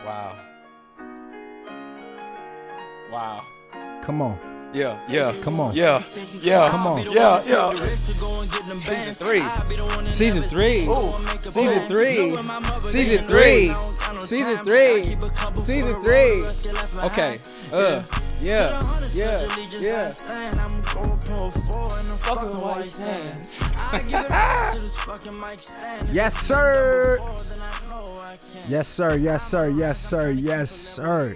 Wow. Wow. Come on. Yeah, yeah. Come on. Yeah, yeah. Come on. Yeah, yeah. Season 3. Season 3. Ooh. Season 3. Season 3. Season 3. Season 3. Okay. Yeah. Fucking with what he's saying. Yes, sir. Yes, sir. Yes, sir. Yes, sir. Yes, sir.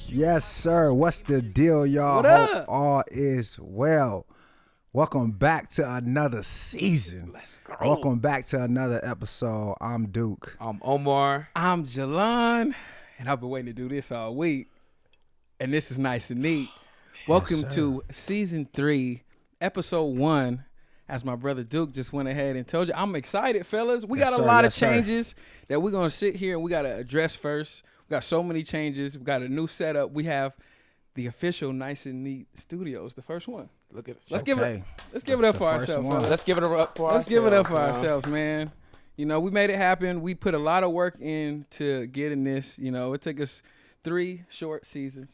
Yes, sir. What's the deal, y'all? What up? Hope all is well. Welcome back to another season. Let's go. Welcome back to another episode. I'm Duke. I'm Omar. I'm Jalon, and I've been waiting to do this all week. And this is nice and neat. Welcome sir. to Season 3, Episode 1. As my brother Duke just went ahead and told you, I'm excited, fellas. We Yes, got a sir. lot Yes, of sir. changes that we're going to sit here and we got to address first. We got so many changes. We got a new setup. We have the official Nice and Neat Studios, the first one. Look at it. Let's give Okay. it up The for first ourselves, one. fellas. Let's give it up for Let's give it up for ourselves, ourselves, man. You know, we made it happen. We put a lot of work into getting this. You know, it took us 3 short seasons,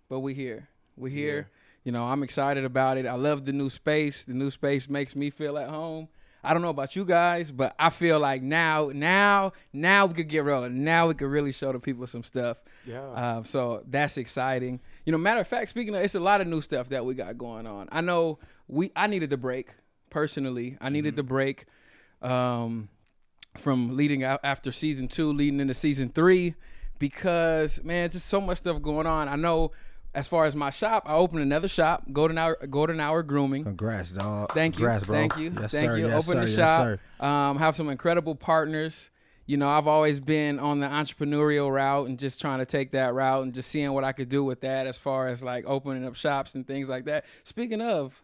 but we here. We're here. Yeah. You know, I'm excited about it. I love the new space. The new space makes me feel at home. I don't know about you guys, but I feel like now we could get rolling. Now we could really show the people some stuff. Yeah. So that's exciting. You know, matter of fact, speaking of, it's a lot of new stuff that we got going on. I know I needed the break personally. I needed the break from leading out after season 2, leading into season 3, because man, just so much stuff going on. I know. As far as my shop, I opened another shop, Golden Hour Grooming. Congrats, dog. Thank you. Congrats, bro. Thank you. Yes, Thank sir. you. Yes, Open the sir. shop. Yes, sir. Have some incredible partners. You know, I've always been on the entrepreneurial route and just trying to take that route and just seeing what I could do with that as far as like opening up shops and things like that. Speaking of,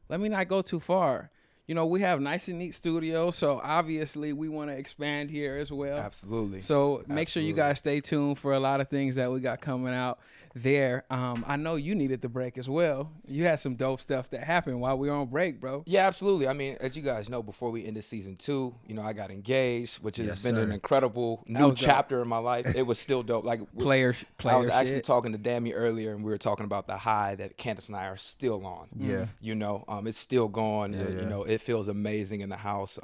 let me not go too far. You know, we have Nice and Neat Studios, so obviously we want to expand here as well. Absolutely. So make sure you guys stay tuned for a lot of things that we got coming out there. I know you needed the break as well. You had some dope stuff that happened while we were on break, bro. Yeah, absolutely. I mean, as you guys know, before we ended season 2, you know, I got engaged, which has Yes, been sir. an incredible new was dope. chapter in my life. It was still dope. Like Player I was actually shit. talking to Dammy earlier, and we were talking about the high that Candace and I are still on. Yeah. You know, it's still going. Yeah, and, yeah. You know, it feels amazing in the house.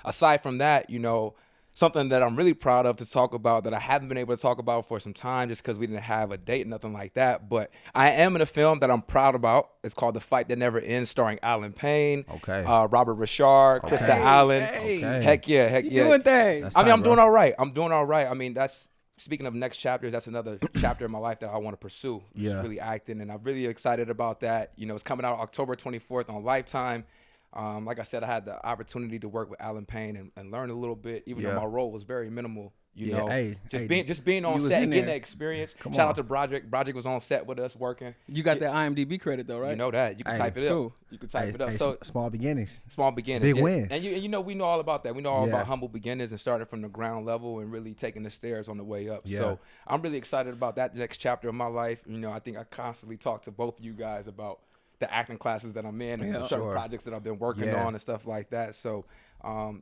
Aside from that, you know, something that I'm really proud of to talk about that I haven't been able to talk about for some time just because we didn't have a date, nothing like that. But I am in a film that I'm proud about. It's called The Fight That Never Ends, starring Alan Payne, Okay. Robert Richard, Krista Okay. Allen. Hey. Okay. Heck yeah. You doing things. That's I mean, tight, I'm bro. doing all right. I mean, that's speaking of next chapters. That's another chapter in my life that I want to pursue. Yeah. Just really acting, and I'm really excited about that. You know, it's coming out October 24th on Lifetime. Like I said, I had the opportunity to work with Alan Payne and learn a little bit, even Yeah. though my role was very minimal. You Yeah, know, hey, just being on you was set in and getting there. that experience. Come Shout on. out to Broderick. Broderick was on set with us working. You got that IMDb credit though, right? You know that. You can Hey, type it cool. up. You can type Hey, it up. hey, So small beginnings. small beginnings. Big wins. And you know, we know all about that. We know all Yeah. about humble beginnings and starting from the ground level and really taking the stairs on the way up. Yeah. So I'm really excited about that next chapter of my life. You know, I think I constantly talk to both of you guys about the acting classes that I'm in and Yeah. certain Sure. projects that I've been working Yeah. on and stuff like that. So,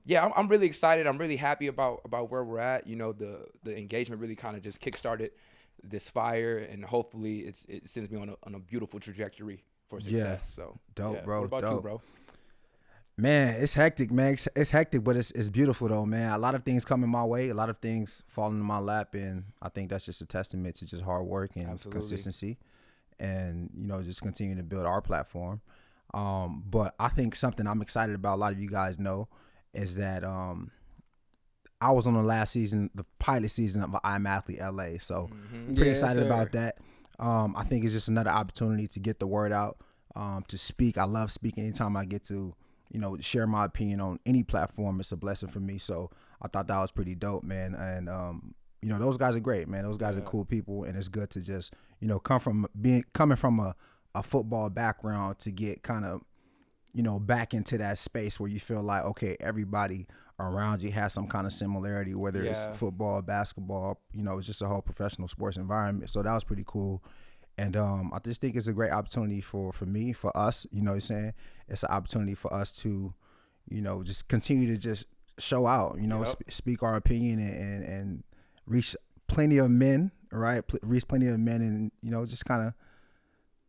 yeah, I'm really excited. I'm really happy about where we're at. You know, the engagement really kind of just kickstarted this fire, and hopefully it sends me on a beautiful trajectory for success. Yeah. So Dope, yeah. bro. What about you, Dope. bro? Man, it's hectic, man. It's hectic, but it's beautiful though, man. A lot of things coming my way, a lot of things falling in my lap, and I think that's just a testament to just hard work and Absolutely. consistency, and you know, just continue to build our platform. But I think something I'm excited about, a lot of you guys know, is that I was on the last season, the pilot season of I'm Athlete LA, so pretty Yes, excited sir. about that. I think it's just another opportunity to get the word out, to speak. I love speaking. Anytime I get to, you know, share my opinion on any platform, it's a blessing for me. So I thought that was pretty dope, man. And you know, those guys are great, man. Those guys are cool people, and it's good to just, you know, coming from a football background to get kind of, you know, back into that space where you feel like, okay, everybody around you has some kind of similarity, whether it's Yeah. football, basketball, you know, it's just a whole professional sports environment. So that was pretty cool. And I just think it's a great opportunity for me, for us, you know what I'm saying? It's an opportunity for us to, you know, just continue to just show out, you know, Yep. speak our opinion and reach plenty of men, right? Reach plenty of men, and just kind of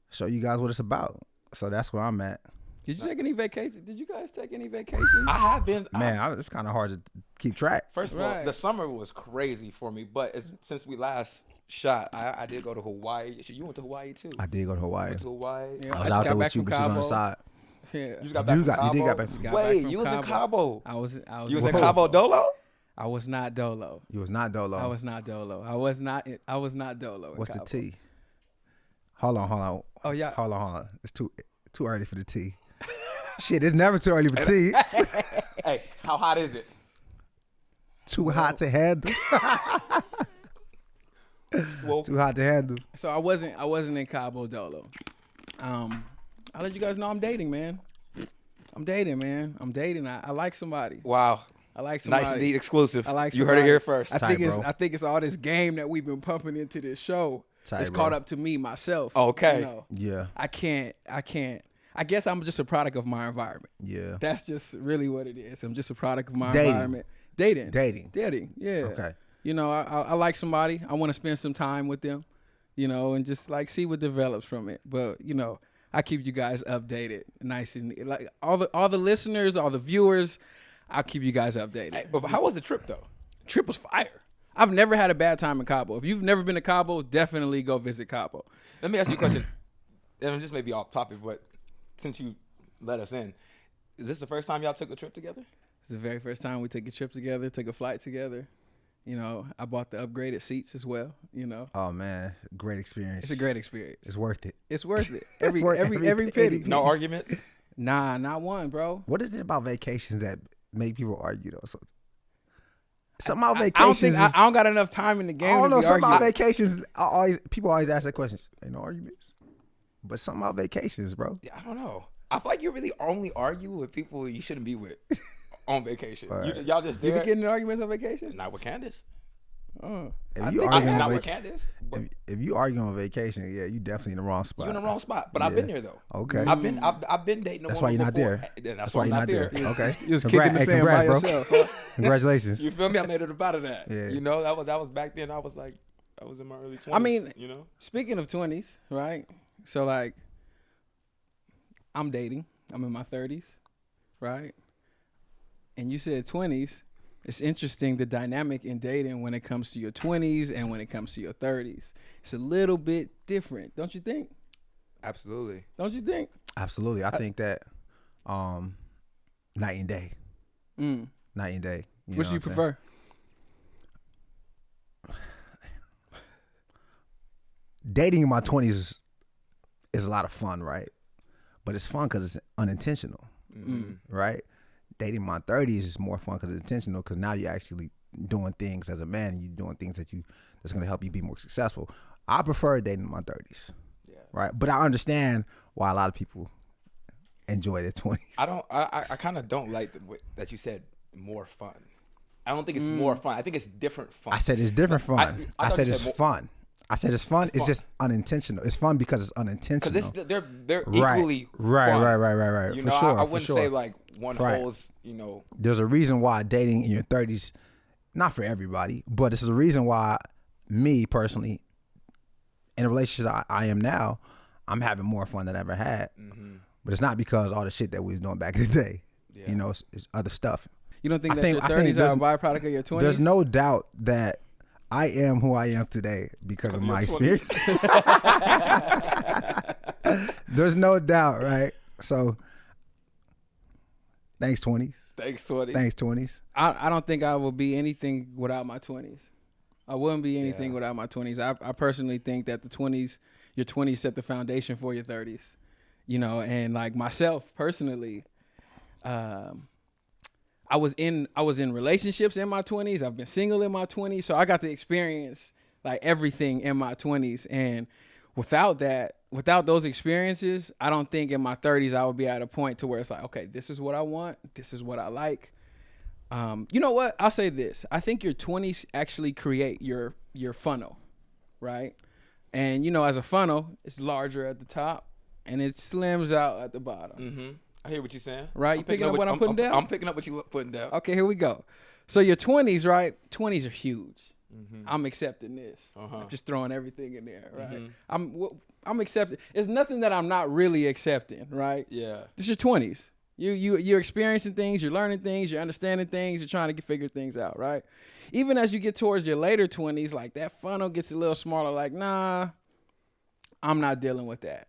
show you guys what it's about. So that's where I'm at. Did you take any vacation? Did you guys take any vacations? I have been. Man, it's kind of hard to keep track. First of all, the summer was crazy for me, but since we last shot, I did go to Hawaii. You went to Hawaii too? I did go to Hawaii. Went to Hawaii. Yeah, I was out there with you, but you was on the side. Yeah. You just got back from Cabo? You did got back from Wait, you was in Cabo. I was You was in Cabo Dolo? I was not Dolo. You was not Dolo. I was not Dolo. I was not Dolo. What's the T? Hold on. Oh yeah. Hold on. It's too early for the T. Shit, it's never too early for tea. Hey, how hot is it? Too hot to handle. Too hot to handle. So I wasn't in Cabo Dolo. I'll let you guys know I'm dating, man. I'm dating. I like somebody. Wow. I like somebody. Nice indeed, exclusive. I like you somebody. heard it here first. I think bro. it's all this game that we've been pumping into this show. It's caught up to me myself. Okay. Yeah. I can't. I guess I'm just a product of my environment. Yeah. That's just really what it is. I'm just a product of my environment. Dating. Yeah. Okay. I like somebody. I want to spend some time with them, and just like see what develops from it. But, I keep you guys updated, nice and like all the listeners, all the viewers, I'll keep you guys updated. Hey, but how was the trip though? Trip was fire. I've never had a bad time in Cabo. If you've never been to Cabo, definitely go visit Cabo. Let me ask you a question. And this may be off topic, but since you let us in, is this the first time y'all took a trip together? It's the very first time we took a trip together, took a flight together. I bought the upgraded seats as well. Oh man, great experience. It's a great experience. It's worth it. It's worth it. Every penny. No arguments? Nah, not one, bro. What is it about vacations that make people argue though? Something about vacations. I don't got enough time in the game. I don't know. To be Something about arguing. vacations. People always ask that question. Ain't no arguments. But something about vacations, bro. Yeah, I don't know. I feel like you really only argue with people you shouldn't be with on vacation. Right. Y'all just You there. be getting in arguments on vacation? Not with Candace. If you arguing Not on with vacation, Candace. But if you arguing on vacation, yeah, you definitely in the wrong spot. you in the wrong spot. But I've been there though. Okay. I've been dating. That's why you're not there. That's why you're not there. Okay. You was kicking the sand by bro. yourself. Huh? Congratulations. You feel me? I made it about that. Yeah. That was back then. I was in my early 20s. I mean, you know. Speaking of 20s, right? So like, I'm dating. I'm in my 30s, right? And you said 20s. It's interesting the dynamic in dating when it comes to your 20s and when it comes to your 30s. It's a little bit different, don't you think? Absolutely. Don't you think? Absolutely. I think that night and day. Night and day. Which do you prefer? Dating in my 20s is a lot of fun, right? But it's fun because it's unintentional, right? Dating in my 30s is more fun because it's intentional, because now you're actually doing things as a man, and you're doing things that's going to help you be more successful. I prefer dating in my 30s, right? But I understand why a lot of people enjoy their 20s. I kind of don't like that you said more fun. I don't think it's more fun. I think it's different fun. I said it's different fun. I said it's more fun. I said it's fun. It's just unintentional. It's fun because it's unintentional. Because they're equally right. fun. Right. You for know, sure. I wouldn't for sure. say like one holds. You know, there's a reason why dating in your 30s, not for everybody, but it's a reason why me personally, in a relationship I am now, I'm having more fun than I ever had. But it's not because all the shit that we was doing back in the day. Yeah. You know, it's other stuff. You don't think your 30s are a byproduct of your 20s? There's no doubt that I am who I am today because of my experience. There's no doubt, right? So, thanks 20s. Thanks 20s. Thanks 20s. I don't think I will be anything without my 20s. I wouldn't be anything without my 20s. I personally think that your 20s set the foundation for your 30s. You know, and like myself personally, I was in relationships in my 20s. I've been single in my 20s. So I got to experience like everything in my 20s. And without those experiences, I don't think in my 30s I would be at a point to where it's like, okay, this is what I want. This is what I like. You know what? I'll say this. I think your 20s actually create your funnel, right? And, you know, as a funnel, it's larger at the top and it slims out at the bottom. I hear what you're saying. Right? You picking up what I'm putting down? I'm picking up what you're putting down. Okay, here we go. So your 20s, right? 20s are huge. I'm accepting this. I'm just throwing everything in there, right? Mm-hmm. I'm accepting. It's nothing that I'm not really accepting, right? Yeah. This is your 20s. You're experiencing things, you're learning things, you're understanding things, you're trying to figure things out, right? Even as you get towards your later 20s, like that funnel gets a little smaller. Like, nah, I'm not dealing with that,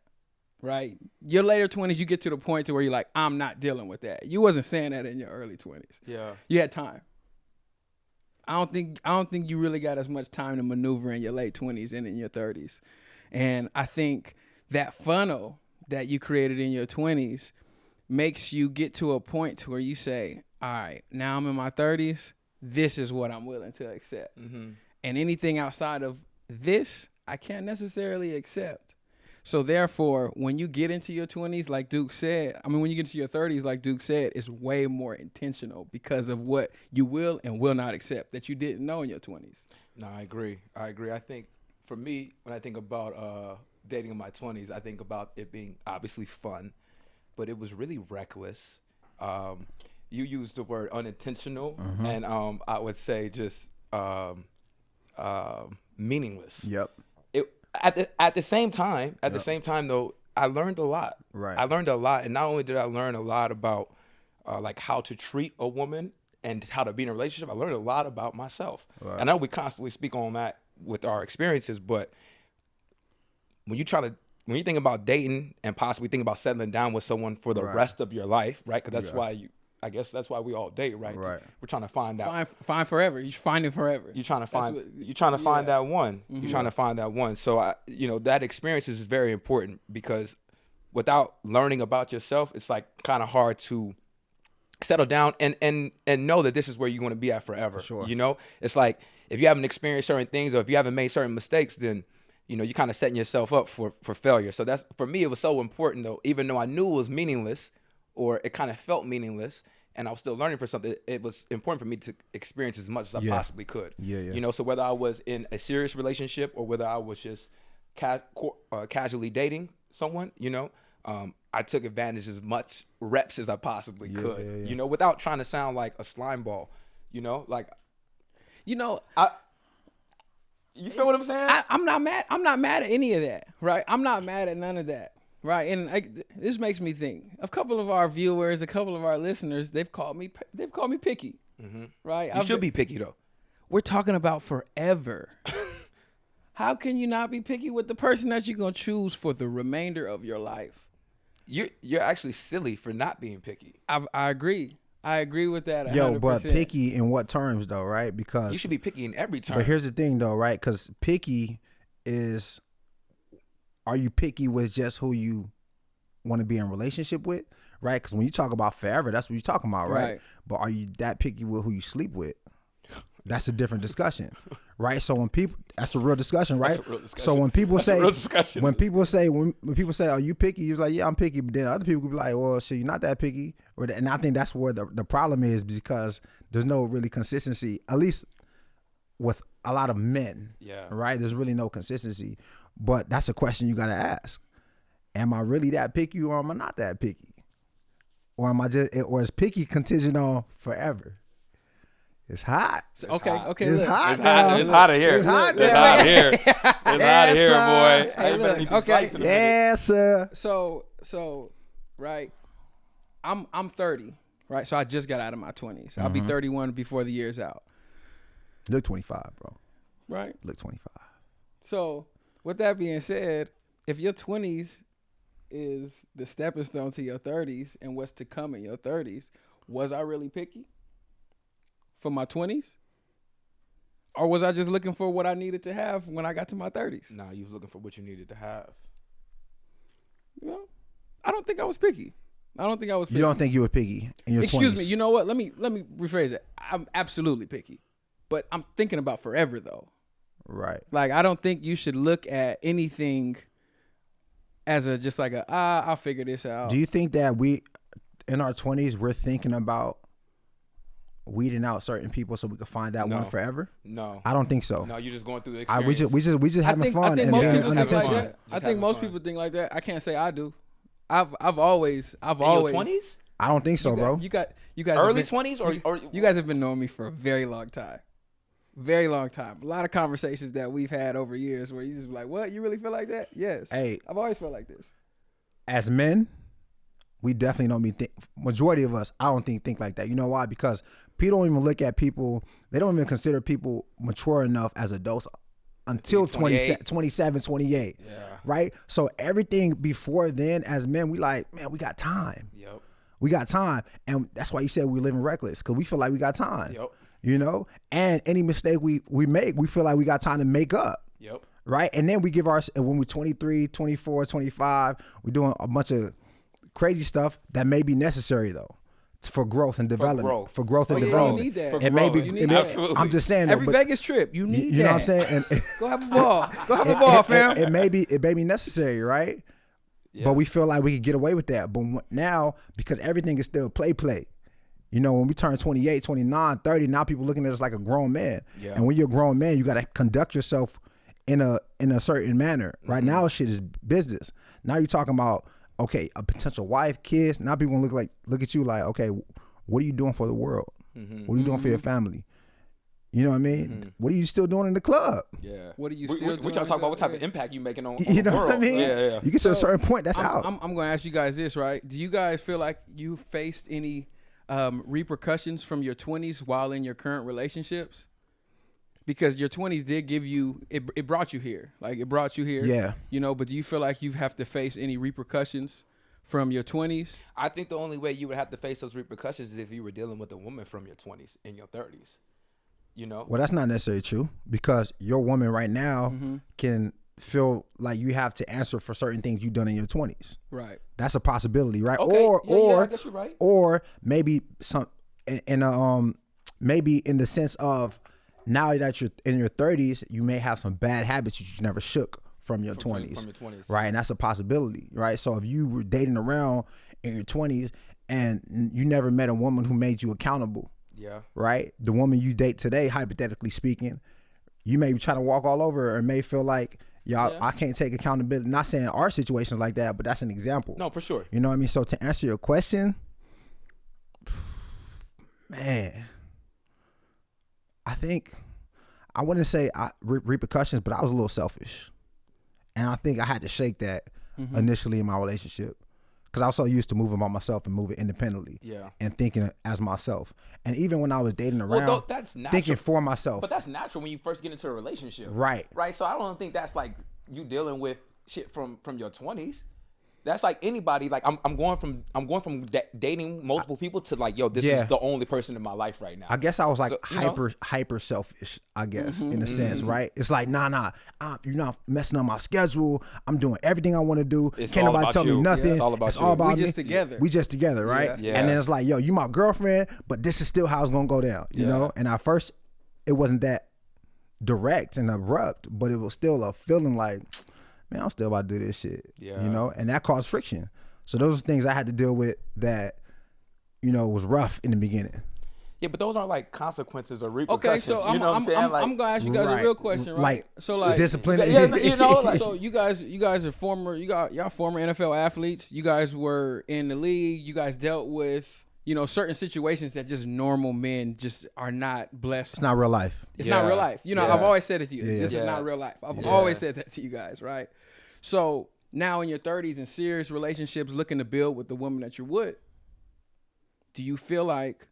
right? Your later 20s, you get to the point to where you're like, I'm not dealing with that. You wasn't saying that in your early 20s. Yeah. You had time. I don't think you really got as much time to maneuver in your late 20s and in your 30s. And I think that funnel that you created in your 20s makes you get to a point to where you say, all right, now I'm in my 30s. This is what I'm willing to accept. And anything outside of this, I can't necessarily accept. So therefore, when you get into your 20s, like Duke said, when you get into your 30s, like Duke said, it's way more intentional because of what you will and will not accept that you didn't know in your 20s. No, I agree. I think for me, when I think about dating in my 20s, I think about it being obviously fun, but it was really reckless. You used the word unintentional, and I would say just meaningless. Yep. At the same time, though, I learned a lot. Right. I learned a lot, and not only did I learn a lot about like how to treat a woman and how to be in a relationship, I learned a lot about myself. Right. And I know we constantly speak on that with our experiences, but when you think about dating and possibly think about settling down with someone for the rest of your life, right? Because that's why I guess that's why we all date, right? Right. We're trying to find out. Find forever. You find it forever. You're trying to find that one. You're trying to find that one. So that experience is very important, because without learning about yourself, it's like kind of hard to settle down and know that this is where you want to be at forever. For sure. It's like if you haven't experienced certain things, or if you haven't made certain mistakes, then you're kind of setting yourself up for failure. So that's, for me, it was so important, though, even though I knew it was meaningless, or it kind of felt meaningless, and I was still learning for something, it was important for me to experience as much as I possibly could. Yeah. So whether I was in a serious relationship or whether I was just casually dating someone, I took advantage as much reps as I possibly could, without trying to sound like a slime ball, You feel what I'm saying? I'm not mad. I'm not mad at any of that, right? I'm not mad at none of that, right? And this makes me think. A couple of our viewers, a couple of our listeners, they've called me picky, right? You should be picky, though. We're talking about forever. How can you not be picky with the person that you're gonna choose for the remainder of your life? You're actually silly for not being picky. I agree. I agree with that 100%. Yo, but picky in what terms, though, right? Because you should be picky in every term. But here's the thing, though, right? Because picky is, are you picky with just who you want to be in a relationship with, right? Because when you talk about forever, that's what you're talking about, right? But are you that picky with who you sleep with? That's a different discussion, right? So that's a real discussion, right? That's a real discussion. So when people say, "Are you picky?" You're like, "Yeah, I'm picky," but then other people could be like, "Well, shit, you're not that picky." And I think that's where the problem is, because there's no really consistency, at least with a lot of men. Yeah. Right? There's really no consistency, but that's a question you got to ask: am I really that picky, or am I not that picky, or is picky contingent on forever? It's hot. Okay. It's hot. It's hot in here. It's hot here. It's hot in here, boy. Hey, look, okay. Yes, sir. So, right. I'm 30, right? So I just got out of my 20s. I'll be 31 before the year's out. Look 25, bro. Right? Look 25. So, with that being said, if your 20s is the stepping stone to your 30s and what's to come in your 30s, was I really picky for my 20s? Or was I just looking for what I needed to have when I got to my 30s? Nah, you was looking for what you needed to have. I don't think I was picky. You don't think you were picky in your 20s? Excuse me. You know what? Let me rephrase it. I'm absolutely picky. But I'm thinking about forever, though. Right. Like, I don't think you should look at anything as I'll figure this out. Do you think that in our 20s, we're thinking about weeding out certain people so we can find that one forever? No, I don't think so. No, you're just going through the experience. We just having fun. I think most people think like that. I can't say I do. I've always. In your 20s? I don't think so, bro. You guys early 20s or you guys have been knowing me for a very long time. Very long time. A lot of conversations that we've had over years where you just be like, what? You really feel like that? Yes. Hey. I've always felt like this. As men, we definitely don't majority of us, I don't think like that. You know why? Because people don't even look at people, they don't even consider people mature enough as adults until 27, 28. Yeah. Right? So everything before then, as men, we like, man, we got time. Yep. We got time. And that's why you said we living reckless, because we feel like we got time. Yep. You know? And any mistake we make, we feel like we got time to make up. Yep. Right? And then we give when we're 23, 24, 25, we're doing a bunch of crazy stuff that may be necessary though. For growth and development. For growth and development. You need that. It may be. Absolutely. I'm just saying. Every though, Vegas trip, you need that. You know what I'm saying? And Go have a ball. Go have a ball, fam. It may be necessary, right? Yeah. But we feel like we could get away with that. But now, because everything is still play. You know, when we turn 28, 29, 30, now people looking at us like a grown man. Yeah. And when you're a grown man, you got to conduct yourself in a certain manner. Right now, shit is business. Now you're talking about, okay, a potential wife, kids. Now people look at you like, okay, what are you doing for the world? What are you doing for your family? You know what I mean? What are you still doing in the club? Yeah. What are you we still doing? We're trying to talk about what type of impact you making on You the know world. what I mean? Yeah. You get to a certain point, that's out. I'm going to ask you guys this, right? Do you guys feel like you faced any repercussions from your 20s while in your current relationships? Because your 20s did give you, it brought you here. Like, it brought you here. Yeah. You know, but do you feel like you have to face any repercussions from your 20s? I think the only way you would have to face those repercussions is if you were dealing with a woman from your 20s and your 30s. You know? Well, that's not necessarily true, because your woman right now can feel like you have to answer for certain things you've done in your 20s. Right. That's a possibility, right? Okay. Or I guess you're right. Or maybe maybe in the sense of, now that you're in your 30s, you may have some bad habits you never shook from your 20s. From your 20s. Right? And that's a possibility, right? So if you were dating around in your 20s and you never met a woman who made you accountable, Yeah. right? The woman you date today, hypothetically speaking, you may be trying to walk all over her and may feel like, I can't take accountability. Not saying our situations like that, but that's an example. No, for sure. You know what I mean? So to answer your question, man, I think, I wouldn't say repercussions, but I was a little selfish. And I think I had to shake that initially in my relationship, because I was so used to moving by myself and moving independently and thinking as myself. And even when I was dating around, that's natural. thinking for myself. But that's natural when you first get into a relationship. Right. Right. So I don't think that's like you dealing with shit from your 20s. That's like anybody. Like I'm going from dating multiple people to like, yo, this is the only person in my life right now. I guess I was like So, hyper selfish, I guess, in a sense, right? It's like, you're not messing up my schedule. I'm doing everything I want to do. It's Can't all nobody about tell you. me nothing. Yeah, it's all about you. We me. just together. We just together, right? Yeah. And then it's like, yo, you my girlfriend, but this is still how it's gonna go down, you know? And at first, it wasn't that direct and abrupt, but it was still a feeling like, man, I'm still about to do this shit, you know? And that caused friction. So those are things I had to deal with that, you know, was rough in the beginning. Yeah, but those aren't like consequences or repercussions. Okay, so I'm what I'm saying? I'm gonna ask you guys a real question, right? Like, so like discipline. you know, like, so you guys are y'all former NFL athletes. You guys were in the league. You guys dealt with, you know, certain situations that just normal men just are not blessed. It's not real life. It's not real life. You know, I've always said it to you. This is Yeah. not real life. I've always said that to you guys, right? So now in your 30s in serious relationships, looking to build with the woman that you're with, do you feel like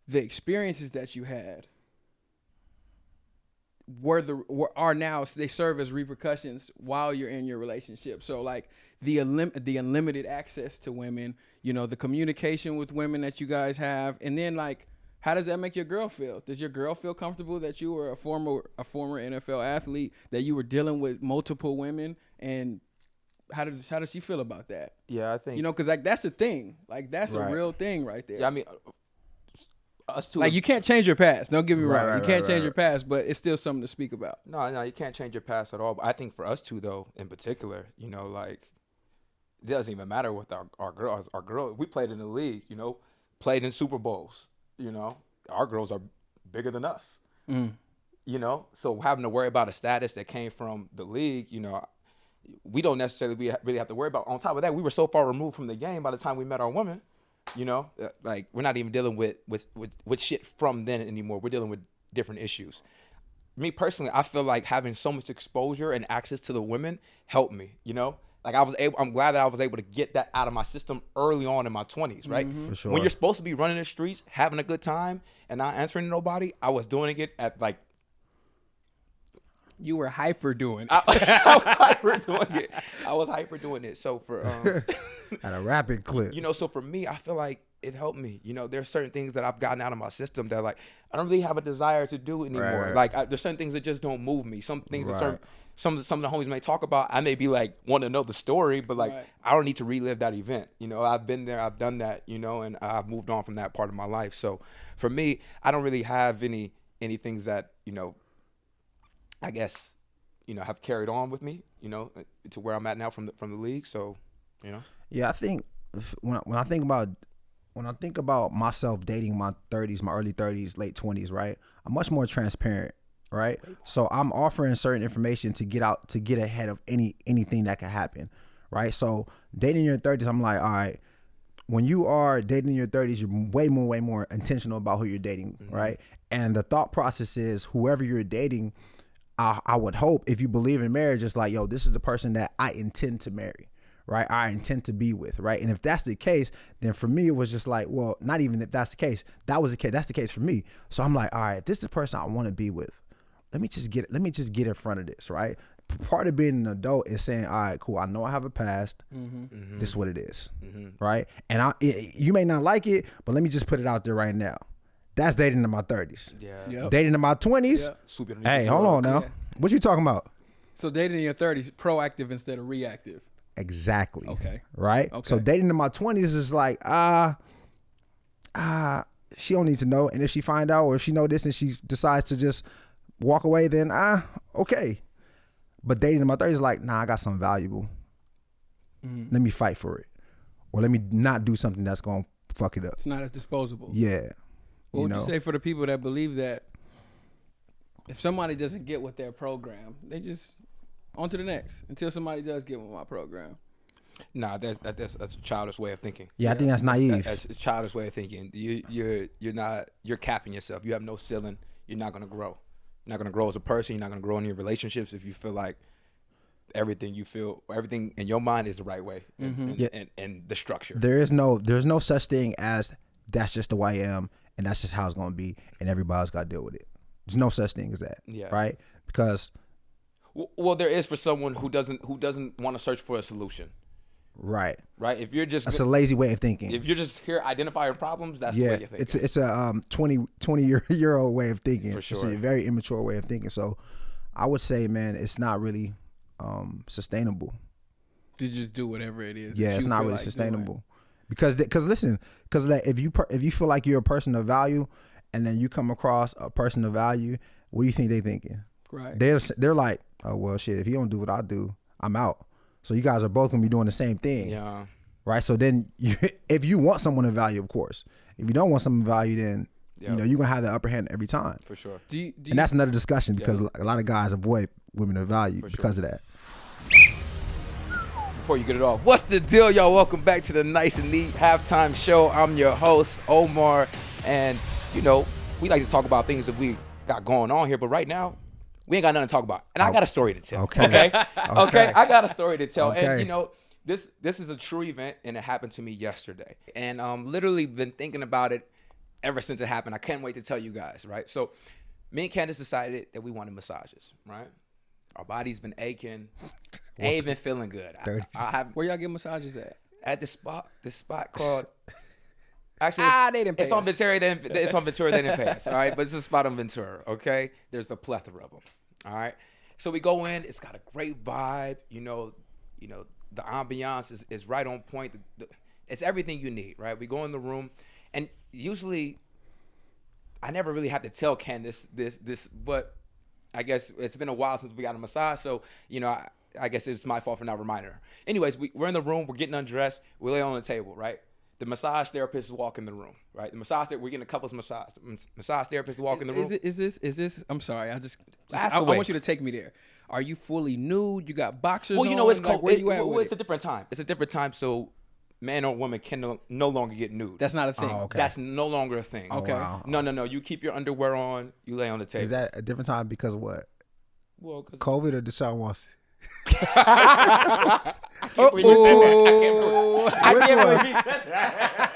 the experiences that you had are now, they serve as repercussions while you're in your relationship? So like the unlimited access to women, you know, the communication with women that you guys have, and then like, how does that make your girl feel? Does your girl feel comfortable that you were a former NFL athlete, that you were dealing with multiple women, and how does she feel about that? Yeah, I think, You know, because like that's a thing, like that's Right. a real thing right there. yeah, I mean, us two. Like you can't change your past. Don't get me wrong. Right, You can't right, change right. your past, but it's still something to speak about. No, you can't change your past at all. But I think for us two, though, in particular, you know, like, it doesn't even matter with our girls. Our girl, we played in the league, you know, played in Super Bowls, you know. Our girls are bigger than us, you know. So having to worry about a status that came from the league, you know, we don't necessarily really have to worry about. On top of that, we were so far removed from the game by the time we met our woman, you know. Like, we're not even dealing with shit from then anymore. We're dealing with different issues. Me personally, I feel like having so much exposure and access to the women helped me, you know? Like I'm glad that I was able to get that out of my system early on in my 20s, right? For sure. When you're supposed to be running the streets, having a good time, and not answering to nobody, I was doing it at like, You were hyper doing it. I was hyper doing it. I was hyper doing it. So for At a rapid clip. you know, so for me, I feel like it helped me. You know, there's certain things that I've gotten out of my system that like I don't really have a desire to do anymore. Right. Like there's certain things that just don't move me. Some things that Right. some of the homies may talk about, I may be like want to know the story, but like Right. I don't need to relive that event. You know, I've been there, I've done that. You know, and I've moved on from that part of my life. So for me, I don't really have any things that I guess have carried on with me. To where I'm at now from the league. So Yeah, I think when I think about myself dating my 30s, my early 30s, late 20s, right? I'm much more transparent, right? So I'm offering certain information to get ahead of anything that can happen, right? So dating in your 30s, I'm like, all right, when you are dating in your 30s, you're way more intentional about who you're dating, right? And the thought process is whoever you're dating, I would hope, if you believe in marriage, it's like, yo, this is the person that I intend to marry, right? I intend to be with, right? And if that's the case, then for me, it was just like, well, not even if that's the case. That's the case for me. So I'm like, all right, if this is the person I want to be with, let me just get in front of this, right? Part of being an adult is saying, all right, cool, I know I have a past. This is what it is, right? And you may not like it, but let me just put it out there right now. That's dating in my 30s. yeah. Yep. Dating in my 20s. Yep. Swoop it on Hey, your hold on shoulder. now. Yeah. What you talking about? So dating in your 30s, proactive instead of reactive. Exactly. Okay. Right? Okay. So dating in my 20s is like, she don't need to know. And if she find out or if she know this and she decides to just walk away, then okay. But dating in my 30s is like, nah, I got something valuable. Let me fight for it. Or let me not do something that's going to fuck it up. It's not as disposable. Yeah. What would you say for the people that believe that if somebody doesn't get with their program, they just on to the next until somebody does get with my program? Nah, that's a childish way of thinking. Yeah, I think that's naive. That's a childish way of thinking. You're capping yourself. You have no ceiling. You're not gonna grow. You're not gonna grow as a person. You're not gonna grow in your relationships if you feel like everything in your mind is the right way and the structure. There's no such thing as that's just the way I am and that's just how it's going to be and everybody's got to deal with it. There's no such thing as that. Yeah. Right? Because well, there is for someone who doesn't want to search for a solution. right. If you're just That's a lazy way of thinking. if you're just here identifying problems, that's the way you're thinking. it's a 20 year old way of thinking. For It's sure. a very immature way of thinking. So I would say, man, it's not really sustainable. To just do whatever it is. Yeah, that it's you not feel really like sustainable. doing. Because if you feel like you're a person of value, and then you come across a person of value, what do you think they thinking? Right. They're like, oh well, shit. If he don't do what I do, I'm out. So you guys are both gonna be doing the same thing, Yeah. right? So then, if you want someone of value, of course. If you don't want someone of value, then Yeah. you're gonna have the upper hand every time. For sure. And that's another discussion because a lot of guys avoid women of value For because of that. Before you get it off, what's the deal, y'all? Welcome back to the Nice and Neat Halftime Show. I'm your host, Omar, and we like to talk about things that we got going on here, but right now we ain't got nothing to talk about, and I got a story to tell. Okay. Okay, I got a story to tell, Okay. and this is a true event, and it happened to me yesterday, and literally been thinking about it ever since it happened. I can't wait to tell you guys, right? So, me and Candace decided that we wanted massages, right? Our body's been aching, ain't been feeling good. I have Where y'all get massages at? this spot called. Actually, they didn't pay it's on us. Ventura. It's on Ventura. They didn't pay us. All right, but it's a spot on Ventura. Okay, there's a plethora of them. All right, so we go in. It's got a great vibe. The ambiance is right on point. It's everything you need. Right, we go in the room, and usually, I never really have to tell Candace this, but I guess it's been a while since we got a massage, so I guess it's my fault for not reminding her. Anyways, we're in the room. We're getting undressed. We lay on the table. Right. The massage therapist walk in the room, right? We're getting a couple's massage. Massage therapist walk in the room. Is this? I'm sorry. Ask I away. want you to take me there. Are you fully nude? You got boxers Well, on? it's like, cold. where you at with It's a different time. So man or woman can no longer get nude. That's not a thing. Oh, okay. That's no longer a thing. Okay. Wow. No. You keep your underwear on. You lay on the table. Is that a different time because of what? Well, 'cause COVID or Deshaun Watson? I can't believe you said that. I Which can't one? believe you said that.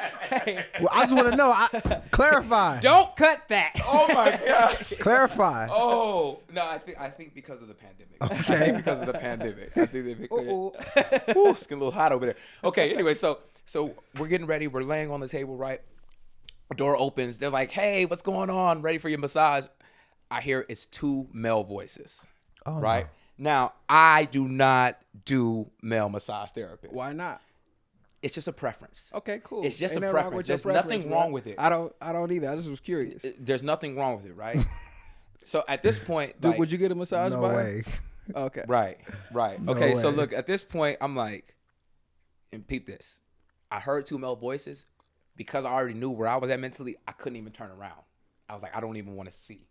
Well, I just want to know. Clarify. Don't cut that. Oh my gosh. Clarify. Oh no, I think because of the pandemic. Okay. I think because of the pandemic. I think they picked it. Ooh, it's getting a little hot over there. Okay, anyway, so we're getting ready. We're laying on the table, right? Door opens. They're like, "Hey, what's going on? Ready for your massage?" I hear it's 2 male voices. Oh, right? no. Now, I do not do male massage therapists. Why not? It's just a preference. Okay, cool. It's just Ain't a nothing wrong preference. with your There's preference, nothing bro. wrong with it. I don't either. I just was curious. There's nothing wrong with it, right? So at this point, Dude, like, would you get a massage? No by her? way. Okay. right. No Okay, so way. look, at this point, I'm like, and peep this. I heard 2 male voices. Because I already knew where I was at mentally, I couldn't even turn around. I was like, I don't even want to see.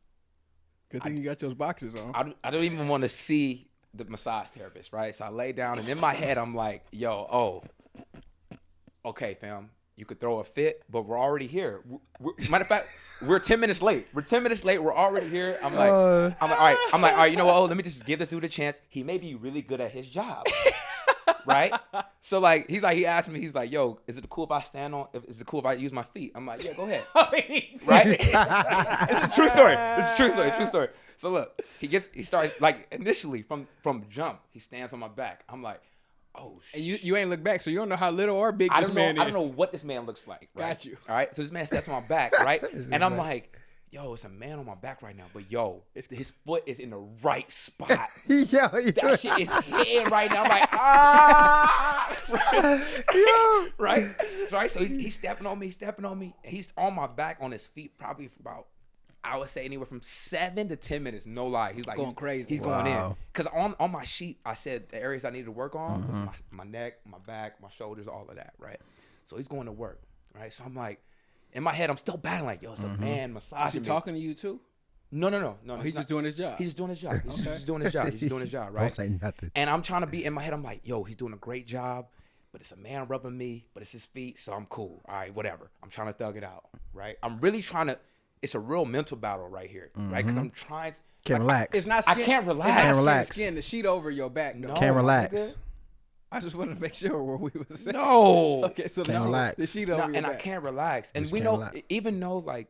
Good thing you got those boxers on. I don't even want to see the massage therapist, right? So I lay down, and in my head, I'm like, okay, fam, you could throw a fit, but we're already here. Matter of fact, we're 10 minutes late. We're 10 minutes late. We're already here. I'm like, all right. You know what? Let me just give this dude a chance. He may be really good at his job. Right? So like he asked me, he's like, yo, is it cool if I stand on, is it cool if I use my feet? I'm like, yeah, go ahead. Right? It's a true story. It's a true story. So look, he starts like initially from jump, he stands on my back. I'm like, oh shit. And you ain't look back, so you don't know how little or big this man is. I don't know what this man looks like. Right? Got you. All right. So this man steps on my back, right? And I'm like, yo, it's a man on my back right now. But yo, his foot is in the right spot. Yeah. That shit is hitting right now. I'm like, ah. Yo. Right? So he's stepping on me. And he's on my back on his feet probably for about, I would say anywhere from 7 to 10 minutes. No lie. He's like Going crazy. He's going in. Wow. Because on my sheet, I said the areas I needed to work on was my neck, my back, my shoulders, all of that, right? So he's going to work, right? So I'm like, in my head, I'm still battling like, yo, it's a man massaging Is he me. talking to you too? No. He's just doing his job. He's just doing his job. He's just doing his job. He's just doing his job, right? Don't say nothing. And I'm trying to be in my head. I'm like, yo, he's doing a great job, but it's a man rubbing me, but it's his feet, so I'm cool. All right, whatever. I'm trying to thug it out, right? I'm really trying to. It's a real mental battle right here, right? Because I'm trying. Can't relax. It's not. I Skin, can't relax. It's not Can't skin relax. to skin. The sheet over your back. No. Can't my relax. nigga. I just wanted to make sure where we was. Saying. No. Okay, so Can't no, relax. the sheet No, over your and I back. can't relax. And Just we can't know, relax. even though like,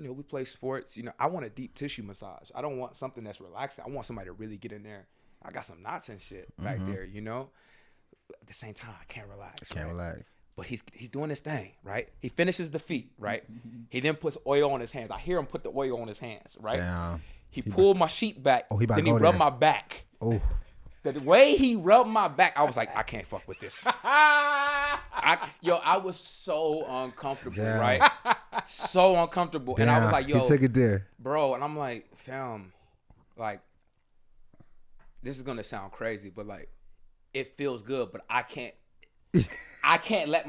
we play sports. I want a deep tissue massage. I don't want something that's relaxing. I want somebody to really get in there. I got some knots and shit back there. At the same time, I can't relax. Can't right? relax. But he's doing his thing, right? He finishes the feet, right? He then puts oil on his hands. I hear him put the oil on his hands, right? Damn. He pulled my sheet back. Oh, he about then to he go rubbed there. my back. Oh. The way he rubbed my back, I was like, I can't fuck with this. I was so uncomfortable, Damn. right? So uncomfortable. And I was like, yo, he took it there. bro. And I'm like, fam, like, this is gonna sound crazy, but like, it feels good, but I can't let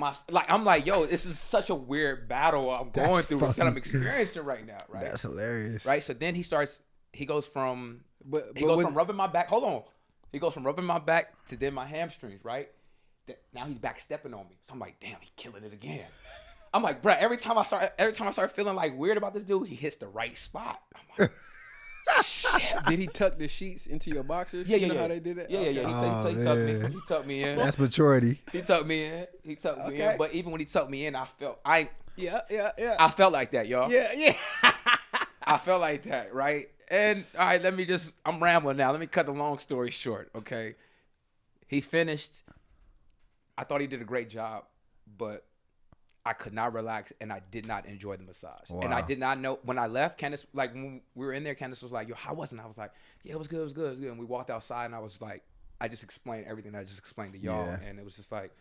I'm like, yo, this is such a weird battle I'm going That's through that I'm funny. experiencing right now, right? That's hilarious. Right. So then he goes from But from rubbing my back. Hold on. He goes from rubbing my back to then my hamstrings, right? Now he's back stepping on me. So I'm like, damn, he's killing it again. I'm like, bruh, every time I start feeling like weird about this dude, he hits the right spot. I'm like, shit. Did he tuck the sheets into your boxers? Yeah, you know yeah. how they did that? Yeah. Okay. He Oh, tucked me. man. He tucked me in. That's maturity. He tucked me in. Okay. But even when he tucked me in, I felt Yeah. I felt like that, y'all. Yeah. I felt like that, right? And all right, I'm rambling now. Let me cut the long story short, okay? He finished. I thought he did a great job, but I could not relax and I did not enjoy the massage. Wow. And I did not know when I left, Candace, like when we were in there, Candace was like, yo, how wasn't I? was like, yeah, it was good. And we walked outside and I was like, I just explained everything I just explained to y'all. Yeah. And it was just like,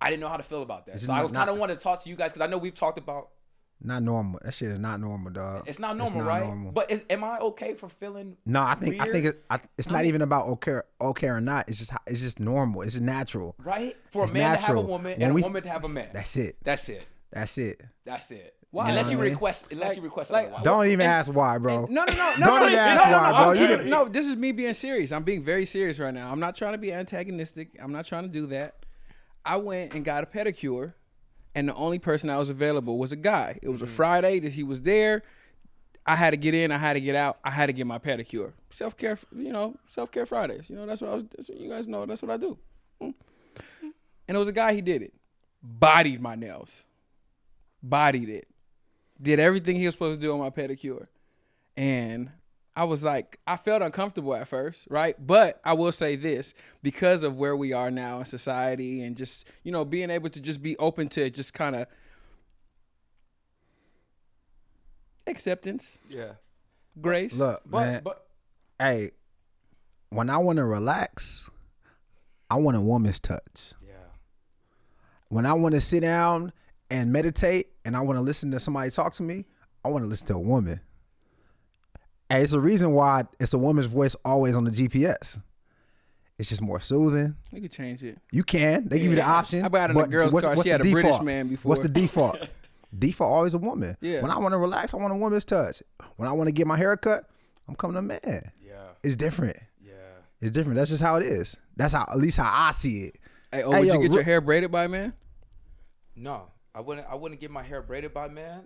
I didn't know how to feel about that. It's So I was not- kind of wanting to talk to you guys because I know we've talked about Not normal. That shit is not normal, dog. it's not normal, right? Normal. But am I okay for feeling? No, I think weird? it's not even about okay or not. It's just normal. It's just natural. Right? For It's a man to have a natural. woman When and we- a woman to have a man. That's it. That's it. That's it. That's it. Why? Unless You you know what I mean? request, like, otherwise. Don't even ask why, bro. No. Don't even ask why, bro. I'm You keeping- didn't- no, this is me being serious. I'm being very serious right now. I'm not trying to be antagonistic. I'm not trying to do that. I went and got a pedicure, and the only person that was available was a guy. It was a Friday that he was there. I had to get in. I had to get out. I had to get my pedicure. Self-care, self-care Fridays. That's what you guys know. That's what I do. And it was a guy. He did it. Bodied my nails. Bodied it. Did everything he was supposed to do on my pedicure. And I was like, I felt uncomfortable at first, right? But I will say this, because of where we are now in society and just, being able to just be open to just kind of acceptance. Yeah. Grace. Look, man. Hey, when I want to relax, I want a woman's touch. Yeah. When I want to sit down and meditate and I want to listen to somebody talk to me, I want to listen to a woman. And it's a reason why it's a woman's voice always on the GPS. It's just more soothing. You can change it. You can. They give you the option. I bought in a girl's car. She had a British man before. What's the default? Default always a woman. Yeah. When I want to relax, I want a woman's touch. When I want to get my hair cut, I'm coming to a man. Yeah. It's different. Yeah. It's different. That's just how it is. That's how, at least how I see it. Hey, would you get your hair braided by a man? No, I wouldn't get my hair braided by a man.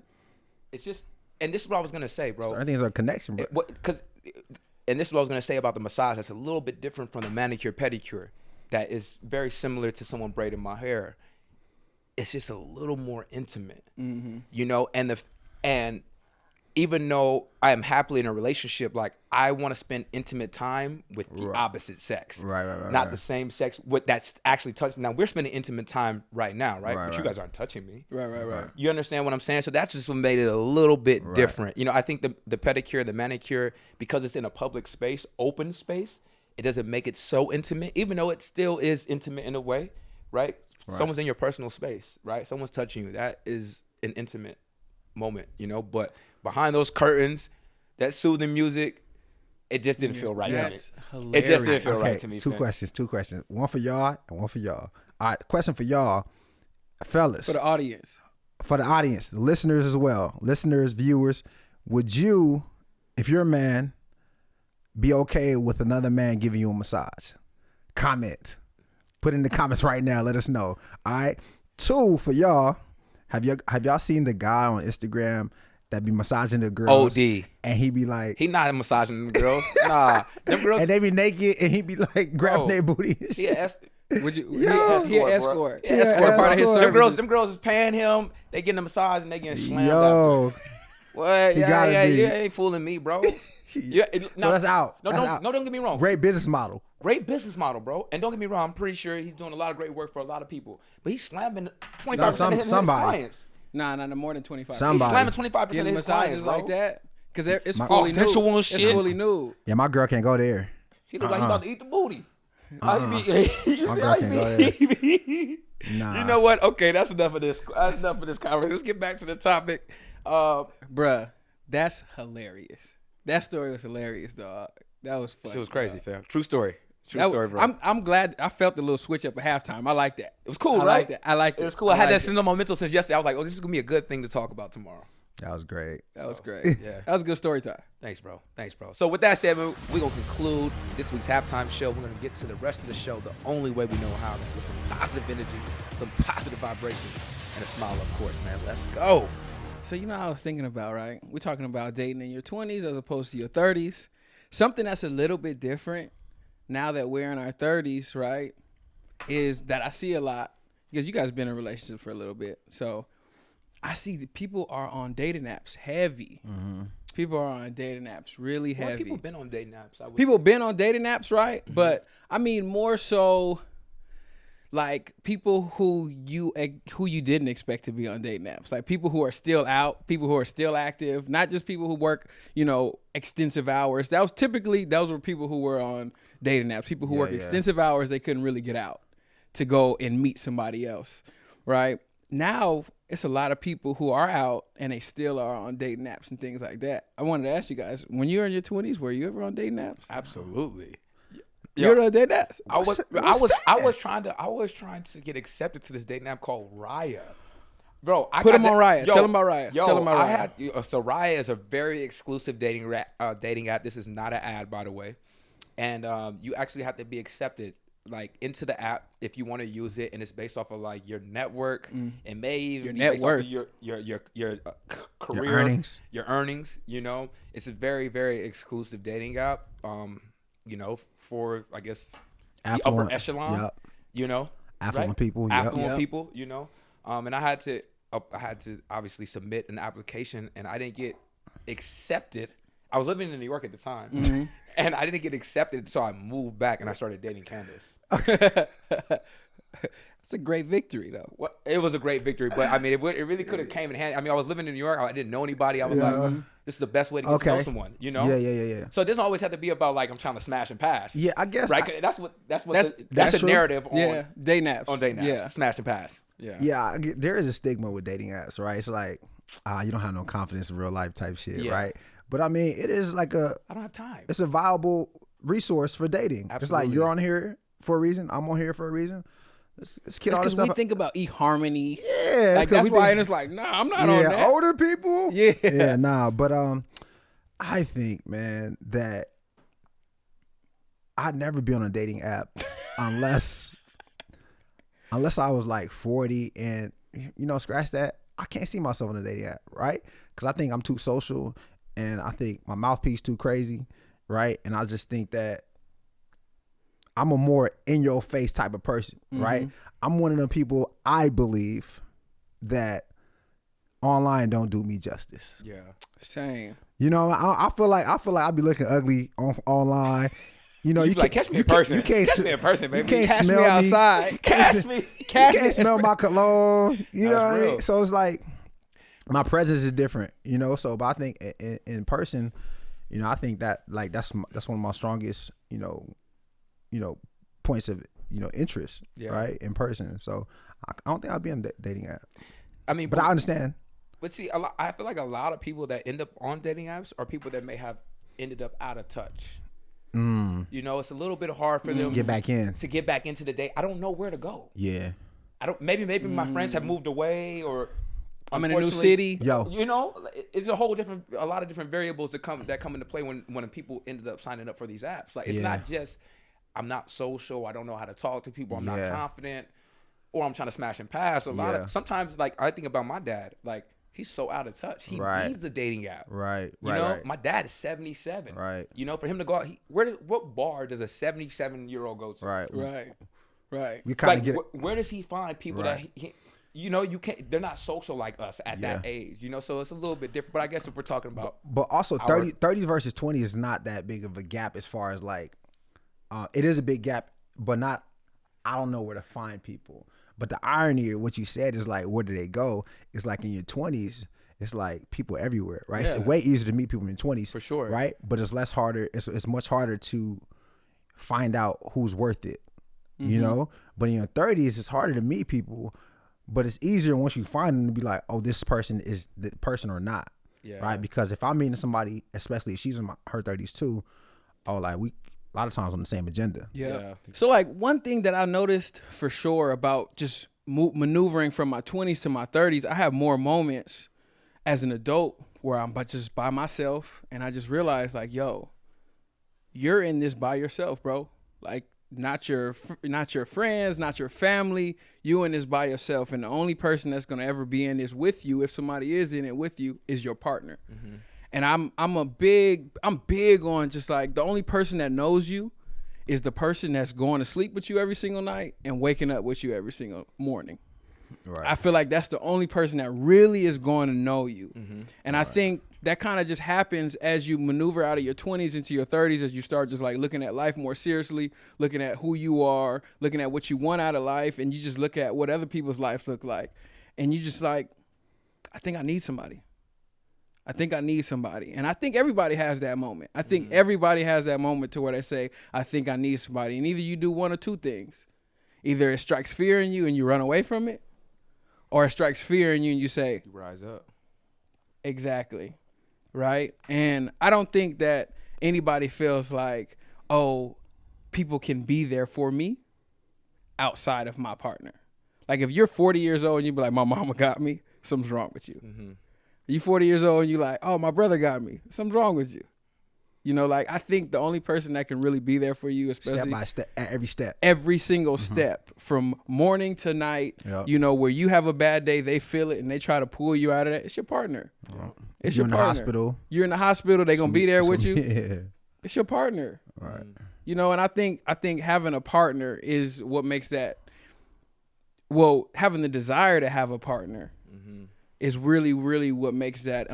It's just, and this is what I was gonna say, bro. Certain things are a connection, bro. And this is what I was gonna say about the massage. That's a little bit different from the manicure pedicure. That is very similar to someone braiding my hair. It's just a little more intimate, and even though I am happily in a relationship, like I want to spend intimate time with the opposite sex, Right. not the same sex. That's actually touching. Now we're spending intimate time right now, right? But you right. guys aren't touching me, Right. You understand what I'm saying? So that's just what made it a little bit different. I think the pedicure, the manicure, because it's in a public space, open space, it doesn't make it so intimate, even though it still is intimate in a way, right? Someone's in your personal space, right? Someone's touching you. That is an intimate moment, but behind those curtains, that soothing music, it just didn't feel right to me. Hilarious. It just didn't feel right to me. Two questions. One for y'all and one for y'all. All right, question for y'all, fellas. For the audience. For the audience, the listeners as well. Listeners, viewers, would you, if you're a man, be okay with another man giving you a massage? Comment. Put in the comments right now. Let us know. All right. 2 for y'all. Have y'all seen the guy on Instagram that be massaging the girls? OD. And he be like, he not massaging the girls. Nah, them girls. and they be naked, and he be like grabbing their booty. And shit. Would you? Yo. He escort. Yeah, Escort part of his escort. service. Them girls is paying him. They getting a massage and they getting slammed up. Yo, What? He Yeah, gotta be. you ain't fooling me, bro. Yeah, so that's out. No, That's don't, out. no, don't get me wrong. Great business model. Great business model, bro. And don't get me wrong, I'm pretty sure he's doing a lot of great work for a lot of people. But he's slamming 25% of his clients. Nah, no more than 25. Somebody. He's slamming 25% of Getting his massages clients, like bro. that because it's fully nude. sensual and shit. It's fully nude. Yeah, my girl can't go there. He look like he about to eat the booty. My girl can't go there. Nah. You know what? Okay, that's enough of this. That's enough of this conversation. Let's get back to the topic. Bruh, that's hilarious. That story was hilarious, dog. That was funny. It was crazy, dog. fam. True story. True story, bro. I'm glad I felt the little switch up at halftime. I like that. It was cool, I right? Like that. I liked it. It was cool. I had that liked sitting on my mental since yesterday. I was like, oh, this is going to be a good thing to talk about tomorrow. That was great. That was great. Yeah. That was a good story time. Thanks, bro. So with that said, we're going to conclude this week's halftime show. We're going to get to the rest of the show the only way we know how. That's with some positive energy, some positive vibrations, and a smile, of course, man. Let's go. So, I was thinking about, right? We're talking about dating in your 20s as opposed to your 30s. Something that's a little bit different now that we're in our 30s, right, is that I see a lot, because you guys been in a relationship for a little bit. So I see that people are on dating apps heavy. Mm-hmm. People are on dating apps really heavy. People been on dating apps. People been on dating apps, right? Mm-hmm. But I mean more so like people who you didn't expect to be on dating apps. Like people who are still out, people who are still active, not just people who work, extensive hours. Those were people who were on dating apps. People who work extensive hours, they couldn't really get out to go and meet somebody else, right? Now, it's a lot of people who are out and they still are on dating apps and things like that. I wanted to ask you guys, when you were in your 20s, were you ever on dating apps? Absolutely. You were on dating apps? I was trying to get accepted to this dating app called Raya. Bro, Put him on Raya. Tell him about Raya. Tell him about Raya. So Raya is a very exclusive dating app. This is not an ad, by the way. And you actually have to be accepted like into the app if you want to use it, and it's based off of like your network. It may even Your be net based worth. off of your career, earnings. your earnings. You know, it's a very, very exclusive dating app. You know, for I guess the Affluent. upper echelon. Yep. You know, Affluent right? people. Yep. Affluent people. You know, and I had to obviously submit an application, and I didn't get accepted. I was living in New York at the time, and I didn't get accepted, so I moved back and I started dating Candace. It's a great victory, though. Well, it was a great victory, but I mean, it really could have came in handy. I mean, I was living in New York. I didn't know anybody. I was like, this is the best way to get to know someone, you know? Yeah. So it doesn't always have to be about like I'm trying to smash and pass. Yeah, I guess. Right? That's That's the true. narrative on Dating apps. on dating apps. Yeah. Smash and pass. Yeah, there is a stigma with dating apps, right? It's like, you don't have no confidence in real life type shit, right? But I mean, it is like I don't have time. it's a viable resource for dating. Absolutely. It's like you're on here for a reason. I'm on here for a reason. Let's get all this Because we stuff. think about eHarmony. Yeah, Like, that's why, and it's like, nah, I'm not on that. older people. Yeah. Nah. But I think, man, that I'd never be on a dating app unless I was like 40 and scratch that. I can't see myself on a dating app, right? Because I think I'm too social, and I think my mouthpiece too crazy, right? And I just think that I'm a more in your face type of person, right? I'm one of them people, I believe, that online don't do me justice. Yeah. Same. You know, I feel like I'd be looking ugly online. You know, You like, catch me in person. Catch me in person, baby. You can't Catch smell me outside. Catch me. You can't smell my cologne. You know That's what I mean? real. So it's like my presence is different. You know, so but I think in person, I think that like that's one of my strongest. Points of interest, right, in person. So I don't think I'd be on a dating app. I mean, But I understand. But see, I feel like a lot of people that end up on dating apps are people that may have ended up out of touch. You know, it's a little bit hard for them Get back in. to get back into the date. I don't know where to go. Yeah. I don't. Maybe my friends have moved away, or I'm in a new unfortunately, city. Yo. You know, it's a lot of different variables that come into play when people ended up signing up for these apps. Like, it's not just I'm not social, I don't know how to talk to people, I'm not confident, or I'm trying to smash and pass. Sometimes, like, I think about my dad, like, he's so out of touch. He needs the dating app. Right. You know, my dad is 77. Right. You know, for him to go out, what bar does a 77-year-old go to? Right. We kind of Like, get where does he find people that you can't, they're not social like us at that age, so it's a little bit different. But I guess if we're talking about, but also 30 versus 20 is not that big of a gap as far as like, it is a big gap, but not, I don't know where to find people. But the irony of what you said is like, where do they go? It's like in your 20s, it's like people everywhere, right? It's way easier to meet people in your 20s. For sure. Right? But it's less harder. It's much harder to find out who's worth it, you know? But in your 30s, it's harder to meet people, but it's easier once you find them to be like, oh, this person is the person or not. Right? Because if I'm meeting somebody, especially if she's in her 30s too, like we a lot of times on the same agenda. Yeah. So like one thing that I noticed for sure about just maneuvering from my 20s to my 30s, I have more moments as an adult where I'm just by myself, and I just realized like, yo, you're in this by yourself, bro. Like, not your friends, not your family. You in this by yourself, and the only person that's gonna ever be in this with you, if somebody is in it with you, is your partner. And I'm big on just like the only person that knows you is the person that's going to sleep with you every single night and waking up with you every single morning. Right. I feel like that's the only person that really is going to know you. And I think that kind of just happens as you maneuver out of your 20s into your 30s, as you start just like looking at life more seriously, looking at who you are, looking at what you want out of life, and you just look at what other people's life look like. And you just like, I think I need somebody. And I think everybody has that moment. I think everybody has that moment to where they say, I think I need somebody. And either you do one or two things. Either it strikes fear in you and you run away from it, or it strikes fear in you and you say, you rise up. Exactly. Right? And I don't think that anybody feels like, oh, people can be there for me outside of my partner. Like, if you're 40 years old and you be like, my mama got me, something's wrong with you. You 40 years old and you like, oh, my brother got me, something's wrong with you. You know, like I think the only person that can really be there for you, especially Step by step, at every step. every single step from morning to night, Yep. you know, where you have a bad day, they feel it and they try to pull you out of that. It's your partner. It's You're your in the partner. hospital. You're in the hospital. They're going to be there with you. Yeah. It's your partner. Right. You know, and I think having a partner is what makes that, well, having the desire to have a partner is really, really what makes that,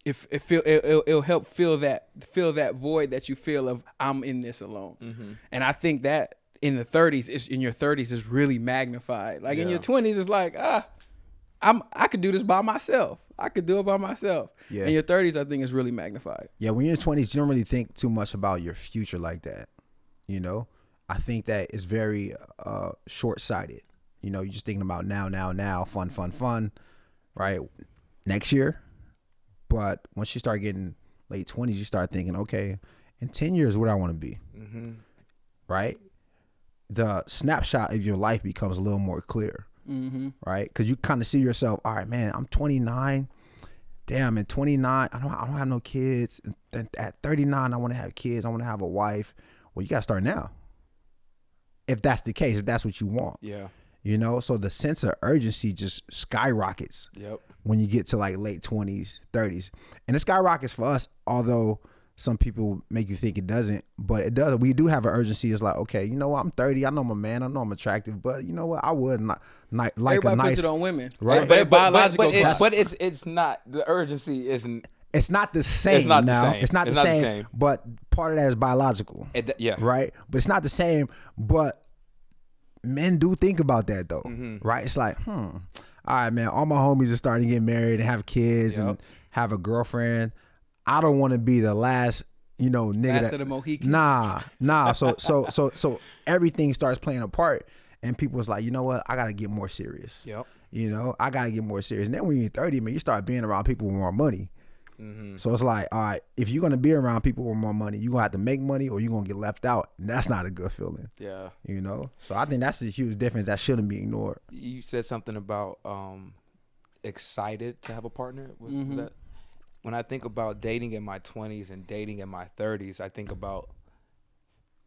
it'll help fill that void that you feel of I'm in this alone. And I think that in the 30s, in your 30s is really magnified. Like in your 20s, it's like, I could do this by myself. I could do it by myself. Yeah. In your 30s, I think it's really magnified. Yeah, when you're in your 20s, you don't really think too much about your future like that. You know, I think that it's very short-sighted. You know, you're just thinking about now, fun, right? Next year. But once you start getting late 20s, you start thinking, okay, in 10 years, what do I want to be? Right? The snapshot of your life becomes a little more clear. Right? Because you kind of see yourself, all right, man, I'm 29. Damn, at 29, I don't have no kids. And at 39, I want to have kids. I want to have a wife. Well, you got to start now. If that's the case, if that's what you want. Yeah. You know, so the sense of urgency just skyrockets when you get to like late 20s, 30s. And it skyrockets for us, although some people make you think it doesn't, but it does. We do have an urgency. It's like, okay, you know what? I'm 30. I know I'm a man. I know I'm attractive, but you know what? I would not like Everybody a nice. puts it on women, Right? But biological. But it's not, the urgency isn't. It's not the same. It's not the now. same. It's not the same. But part of that is biological. Yeah. Right. But it's not the same. But men do think about that though. Right. It's like, all right, man. All my homies are starting to get married and have kids and have a girlfriend. I don't want to be the last, you know, nigga. Last of the Mohicans. Nah. So everything starts playing a part, and people's like, you know what? I gotta get more serious. Yep. You know, I gotta get more serious. And then when you're 30, man, you start being around people with more money. So it's like, all right, if you're gonna be around people with more money, you're gonna have to make money or you're gonna get left out. And that's not a good feeling. Yeah. You know? So I think that's a huge difference that shouldn't be ignored. You said something about excited to have a partner. Was that? When I think about dating in my 20s and dating in my 30s, I think about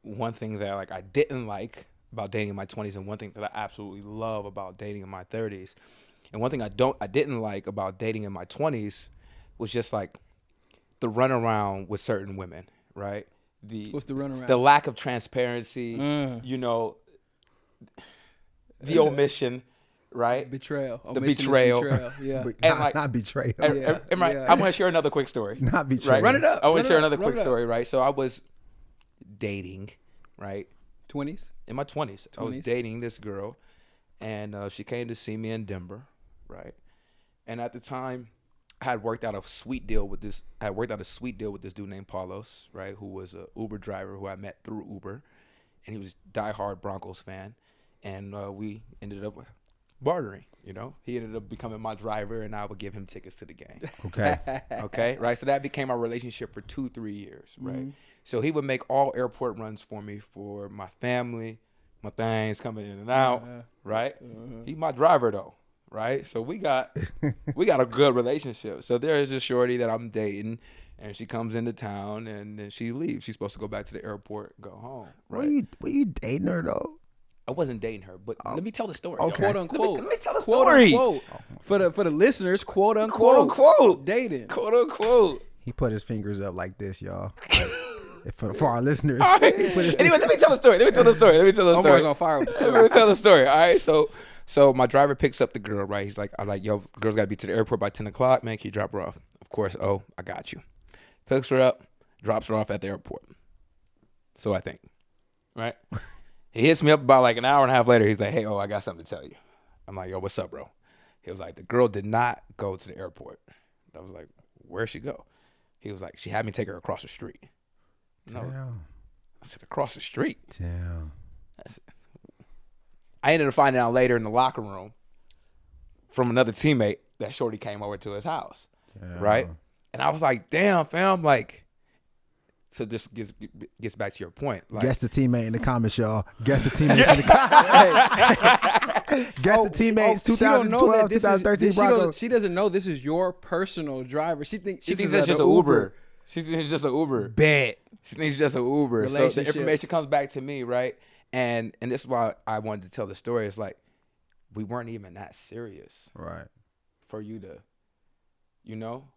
one thing that like I didn't like about dating in my 20s and one thing that I absolutely love about dating in my 30s. And one thing I didn't like about dating in my 20s was just like the runaround with certain women, right? What's the runaround? The lack of transparency, you know, the omission, right? Betrayal. The betrayal. Yeah. And like, not betrayal. I want to share another quick story. Not betrayal. Right? Run it up. I want Run to it share up. another Run quick it up. story, right? So I was dating, right? 20s? In my 20s. I was dating this girl, and she came to see me in Denver, right? And at the time, I had worked out a sweet deal with this. Dude named Paulos, right? Who was a Uber driver who I met through Uber, and he was a diehard Broncos fan, and we ended up bartering. You know, he ended up becoming my driver, and I would give him tickets to the game. Okay, right. So that became our relationship for 2-3 years, right? So he would make all airport runs for me, for my family, my things coming in and out, right? He's my driver though. Right, so we got a good relationship. So there is a shorty that I'm dating, and she comes into town, and then she leaves. She's supposed to go back to the airport, and go home. Right? Were you dating her though? I wasn't dating her, but let me tell the story. Okay. Quote unquote. Let me tell the Quote story. unquote. For the listeners, quote unquote. Quote unquote. Dating. Quote unquote. He put his fingers up like this, y'all. For our listeners. All right. Anyway, let me tell the story. Almost on fire with the story. Let me tell the story. All right, so my driver picks up the girl, right? He's like, I'm like, yo, girl's got to be to the airport by 10 o'clock, man. Can you drop her off? Of course. Oh, I got you. Picks her up, drops her off at the airport. So I think, right? He hits me up about like an hour and a half later. He's like, hey, I got something to tell you. I'm like, yo, what's up, bro? He was like, the girl did not go to the airport. I was like, where'd she go? He was like, she had me take her across the street. No. Damn. I said, across the street? Damn. I ended up finding out later in the locker room from another teammate that shorty came over to his house, right? And I was like, damn, fam, like, so this gets back to your point. Like, Guess the teammate in the comments, y'all. Guess the teammates in the comments. Guess the teammates, 2012, 2013 Broncos. She doesn't know this is your personal driver. She thinks that's just an Uber. She thinks it's just an Uber. Bet. She thinks it's just an Uber. So the Relationships. information comes back to me, right? And this is why I wanted to tell the story. It's like we weren't even that serious Right. for you to,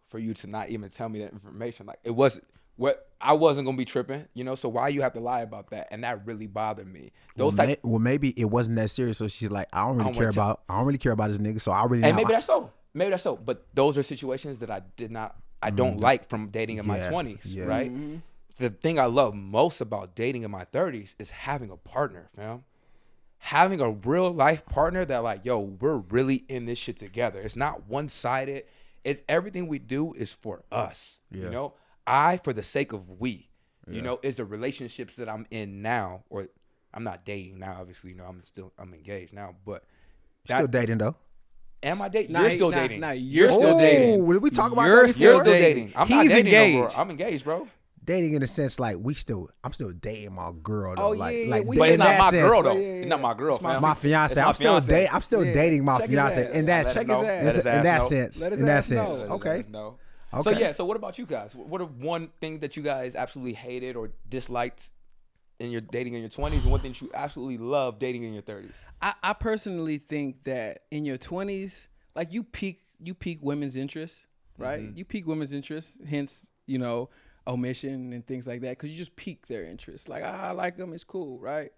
for you to not even tell me that information. Like it wasn't what I wasn't gonna be tripping, So why you have to lie about that? And that really bothered me. Well, maybe it wasn't that serious. So she's like, I don't really care about this nigga. So I really. And maybe that's so. Maybe that's so. But those are situations that I don't like from dating in my 20s, right? Mm-hmm. The thing I love most about dating in my 30s is having a partner, fam. Having a real life partner that like, yo, we're really in this shit together. It's not one-sided. It's everything we do is for us, I, for the sake of we, is the relationships that I'm in now, or I'm not dating now, obviously, I'm engaged now, but. Still dating though. Am I dating? Nah, You're still nah, dating. nah, you're still dating. Did we talk about You're that You're before? still dating. I'm not He's dating engaged. no more. I'm engaged, bro. Dating in the sense like I'm still dating my girl though. Oh, like, yeah, like we- But in it's not that my sense, girl though. Yeah, yeah, It's not my girl, It's my fam. My fiance. It's I'm my still fiance. I'm still Yeah. dating my Check his fiance ass. in that Let Check him know. his ass. Let his in ass that know. sense. Let his In that ass know. sense. Let Okay. No. Okay. So yeah. So what about you guys? What are one thing that you guys absolutely hated or disliked in your dating in your 20s, and one thing you absolutely love dating in your 30s? I personally think that in your 20s, like you peak women's interest, right? Mm-hmm. You peak women's interest, hence, omission and things like that, because you just pique their interest. Like, I like them, it's cool, right?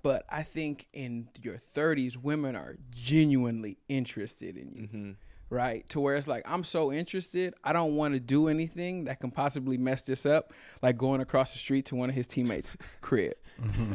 But I think in your 30s, women are genuinely interested in you, right? To where it's like, I'm so interested, I don't want to do anything that can possibly mess this up, like going across the street to one of his teammates' crib,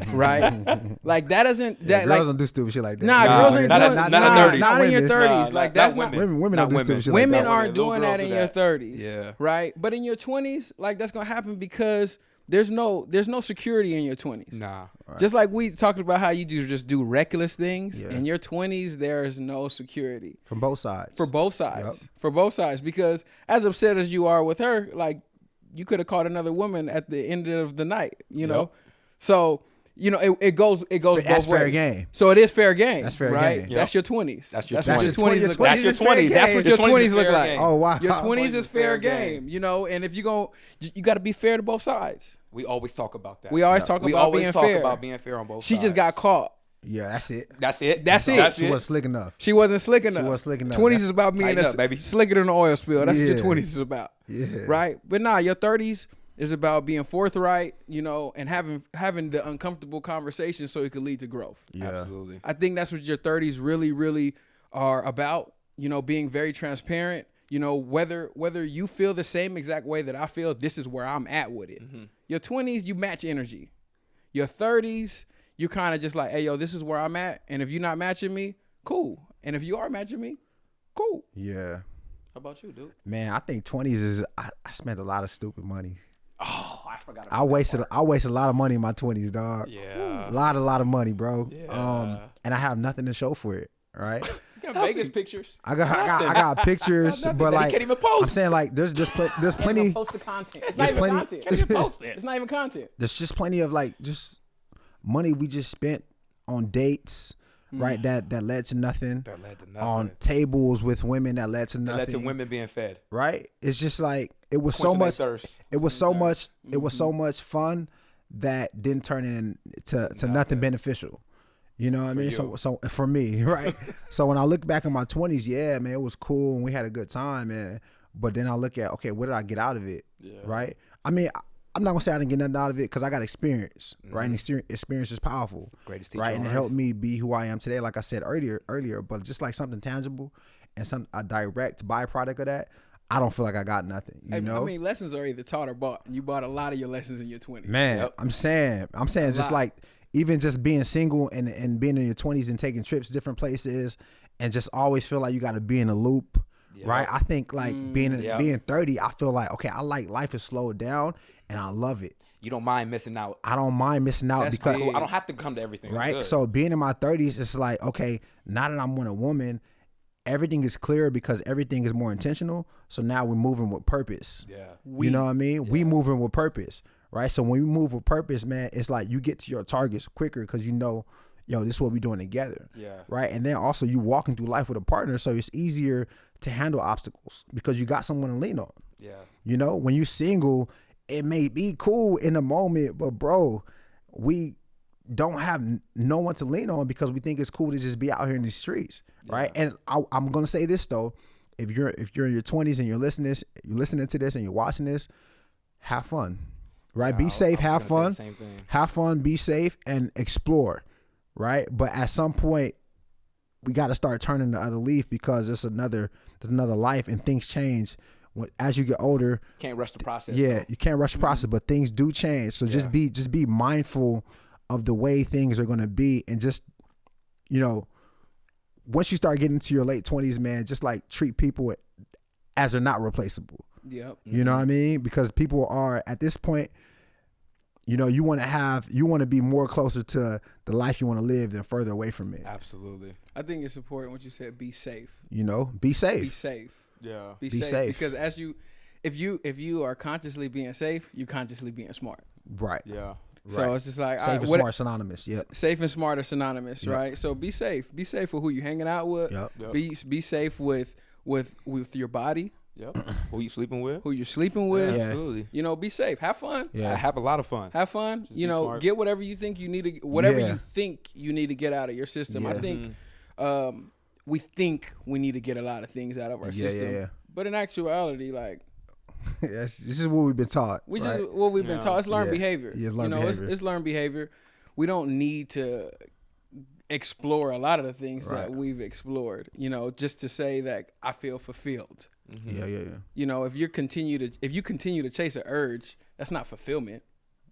right? Like that doesn't Yeah, that girls like don't do stupid shit like that. Nah, Nah, girls ain't not doing in- not, not in not, 30s. not in your Nah, 30s. Like that's not Women Not don't do women. stupid shit women like that. aren't Little doing girls that do in your that. 30s. Yeah. Right? But in your 20s, like that's gonna happen because there's no security in your 20s. Nah. Just like we talked about how you just do reckless things. Yeah. In your 20s, there is no security. From both sides. For both sides. Yep. For both sides. Because as upset as you are with her, like you could have caught another woman at the end of the night, know? So, it goes That's both ways. fair game. So it is fair game. That's fair right? game. Yep. That's your 20s. That's your what 20s. your 20s look like. That's your is fair 20s. That's game. what Your your 20s 20s is look fair like. game. Oh wow. Your 20s 20s is fair game, and if you got to be fair to both sides. We always talk about that. We always talk We about always being talk fair. about being fair on both She sides. just got caught. Yeah, that's it. That's it. That's it. That's She it. wasn't slick enough. She wasn't slick enough. wasn't slick enough. 20s That's- is about being Tighten up, baby. slicker than an oil spill. That's what your Yeah. 20s is about. Yeah. Right? But nah, your 30s is about being forthright, and having the uncomfortable conversation so it could lead to growth. Yeah. Absolutely. I think that's what your 30s really, really are about. Being very transparent. Whether you feel the same exact way that I feel, this is where I'm at with it. Your 20s, you match energy. Your 30s, you kind of just like, hey, yo, this is where I'm at. And if you're not matching me, cool. And if you are matching me, cool. Yeah. How about you, dude? Man, I think 20s is I spent a lot of stupid money. Oh, I forgot about I wasted a lot of money in my 20s, dog. Yeah. A lot of money, bro. Yeah. And I have nothing to show for it, right? You got Vegas pictures. I got pictures, Nothing but that he like can't even post. I'm saying, like there's plenty. Post the content. It's There's not even plenty- content. Can't even post it. It's not even content. There's just plenty of like just money we just spent on dates, right? That led to nothing. That led to nothing. On tables with women that led to That nothing. led to women being fed. Right? It's just like it was so Quenching their much. thirst. It was so much. It was so much fun that didn't turn into nothing beneficial. You know what I mean? you. So for me, right? So when I look back in my 20s, yeah, man, it was cool and we had a good time, man. But then I look at, okay, what did I get out of it? Yeah. Right? I mean, I'm not gonna say I didn't get nothing out of it because I got experience, right? And experience is powerful, Greatest teacher right? on And it earth. helped me be who I am today, like I said earlier. But just like something tangible and a direct byproduct of that, I don't feel like I got nothing. You know? I mean, lessons are either taught or bought. And you bought a lot of your lessons in your 20s. Man, Yep. I'm saying just lot. like even just being single and being in your 20s and taking trips different places and just always feel like you got to be in a loop, right? I think like being 30, I feel like, okay, I like life is slowed down and I love it. You don't mind missing out. I don't mind missing out That's because big. I don't have to come to everything. I'm right. good. So being in my 30s, it's like, okay, now that I'm with a woman, everything is clear because everything is more intentional. So now we're moving with purpose. Yeah. You know what I mean? We moving with purpose, right? So when we move with purpose, man, it's like you get to your targets quicker because you know, yo, this is what we're doing together. Yeah. Right. And then also you walking through life with a partner, so it's easier to handle obstacles because you got someone to lean on. Yeah. You know, when you're single, it may be cool in the moment, but bro, we don't have no one to lean on because we think it's cool to just be out here in the streets, right? And I'm gonna say this though, if you're in your 20s and you're listening to this and you're watching this, have fun, right? Be safe, have fun, be safe, and explore, right? But at some point, we got to start turning the other leaf because there's another life and things change. As you get older, can't rush the process. Yeah, you can't rush the process, but things do change. So just be mindful of the way things are going to be, and just, you know, once you start getting into your late 20s, man, just like treat people as they're not replaceable. Yep. You know what I mean? Because people are at this point, you know, you want to be more closer to the life you want to live than further away from it. Absolutely. I think it's important what you said. Be safe. You know, be safe. Be safe. Yeah. Be safe. Because if you are consciously being safe, you're consciously being smart. Right. Yeah. So it's just like safe and smart synonymous. Yep. Safe and smart are synonymous, right? So be safe. Be safe with who you're hanging out with. Yep. Be safe with your body. Yep. Who you sleeping with? Who you're sleeping with. Yeah, absolutely. You know, be safe. Have fun. Yeah. Have a lot of fun. Have fun. Just you know, smart. get whatever you think you need to. Whatever you think you need to get out of your system. Yeah. I think we think we need to get a lot of things out of our system. Yeah. But in actuality, like. This is what we've been taught. Just what we've been taught. It's learned behavior. Yeah, learned behavior. It's learned behavior. We don't need to explore a lot of the things that we've explored. You know, just to say that I feel fulfilled. Mm-hmm. Yeah. You know, if you continue to chase an urge, that's not fulfillment.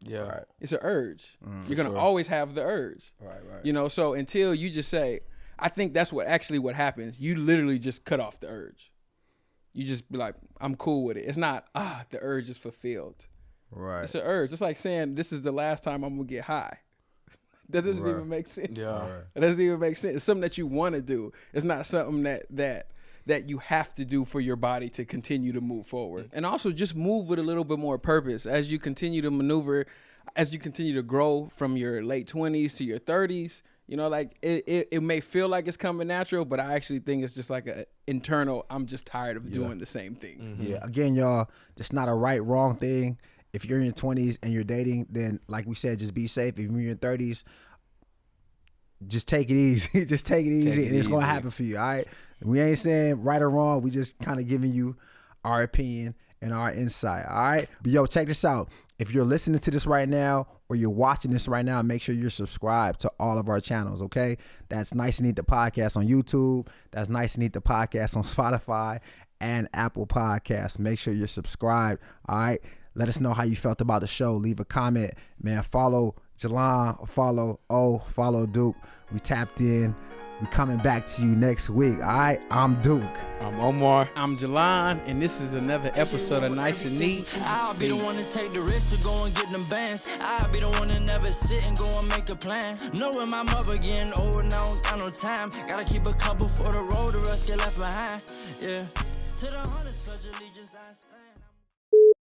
Yeah. Right. It's an urge. You're gonna always have the urge. Right. You know, so until you just say, I think that's what happens. You literally just cut off the urge. You just be like, I'm cool with it. It's not, the urge is fulfilled. Right. It's an urge. It's like saying, this is the last time I'm going to get high. That doesn't even make sense. Yeah. It doesn't even make sense. It's something that you want to do. It's not something that you have to do for your body to continue to move forward. And also just move with a little bit more purpose. As you continue to maneuver, as you continue to grow from your late 20s to your 30s, you know, like it may feel like it's coming natural, but I actually think it's just like a internal, I'm just tired of doing the same thing. Mm-hmm. Yeah. Again, y'all, it's not a right, wrong thing. If you're in your 20s and you're dating, then like we said, just be safe. If you're in your 30s, just take it easy. Just take it easy, and it's going to happen for you, all right? We ain't saying right or wrong. We just kind of giving you our opinion and our insight, all right? But yo, check this out. If you're listening to this right now or you're watching this right now, make sure you're subscribed to all of our channels, okay? That's Nice and Neat the Podcast on YouTube. That's Nice and Neat the Podcast on Spotify and Apple Podcasts. Make sure you're subscribed, all right? Let us know how you felt about the show. Leave a comment. Man, follow Jalon, follow Duke. We tapped in. We coming back to you next week, all right? I'm Duke. I'm Omar. I'm Jalon, and this is another episode of Nice and Neat. I'll be the one to take the risk to go and get them bands. I'll be the one to never sit and go and make a plan. Knowing my mother getting old and I don't got no time. Gotta keep a couple for the road, the rest get left behind. Yeah. To the hundreds, pledge allegiance I stand.